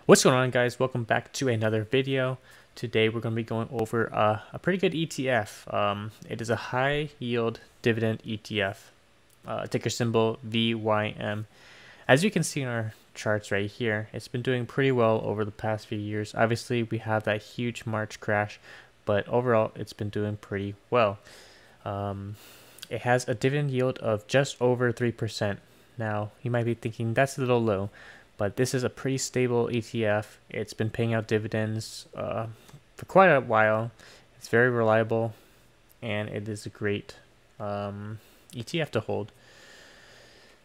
What's going on, guys? Welcome back to another video. Today we're going to be going over a pretty good ETF. It is a high yield dividend ETF, ticker symbol VYM. As you can see in our charts right here, it's been doing pretty well over the past few years. Obviously we have that huge March crash, but overall it's been doing pretty well. It has a dividend yield of just over 3%. Now you might be thinking that's a little low, but this is a pretty stable ETF. It's been paying out dividends for quite a while. It's very reliable, and it is a great ETF to hold.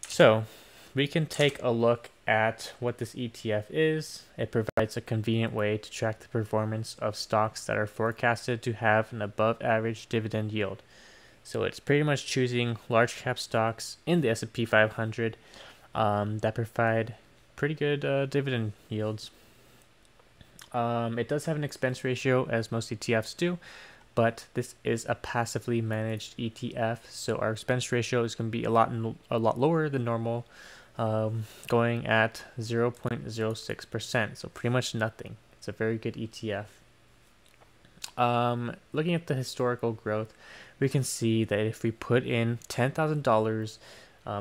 So we can take a look at what this ETF is. It provides a convenient way to track the performance of stocks that are forecasted to have an above average dividend yield. So it's pretty much choosing large cap stocks in the S&P 500 that provide pretty good dividend yields. It does have an expense ratio, as most ETFs do, but this is a passively managed ETF, so our expense ratio is going to be a lot lower than normal, going at 0.06%, so pretty much nothing. It's a very good ETF. Looking at the historical growth, we can see that if we put in $10,000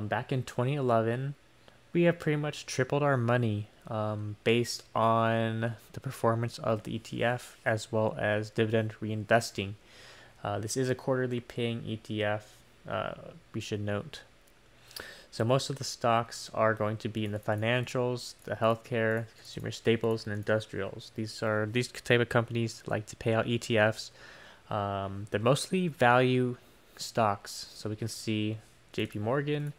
back in 2011, we have pretty much tripled our money based on the performance of the ETF as well as dividend reinvesting. This is a quarterly paying ETF, we should note. So most of the stocks are going to be in the financials, the healthcare, consumer staples, and industrials. These type of companies that like to pay out ETFs. They're mostly value stocks. So we can see JP Morgan,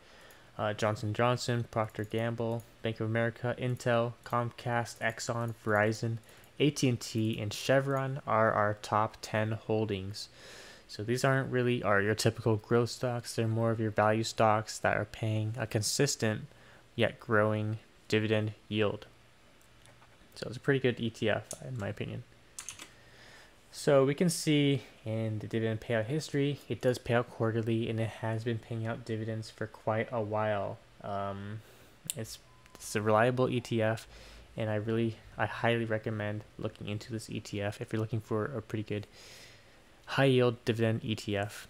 Johnson & Johnson, Procter & Gamble, Bank of America, Intel, Comcast, Exxon, Verizon, AT&T, and Chevron are our top 10 holdings. So these aren't really your typical growth stocks. They're more of your value stocks that are paying a consistent yet growing dividend yield. So it's a pretty good ETF in my opinion. So we can see in the dividend payout history, it does pay out quarterly, and it has been paying out dividends for quite a while. It's a reliable ETF, and I highly recommend looking into this ETF if you're looking for a pretty good high yield dividend ETF.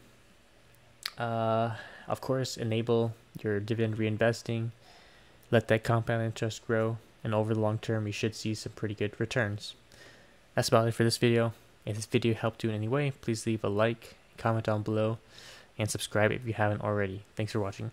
Of course, enable your dividend reinvesting, let that compound interest grow, and over the long term, you should see some pretty good returns. That's about it for this video. If this video helped you in any way, please leave a like, comment down below, and subscribe if you haven't already. Thanks for watching.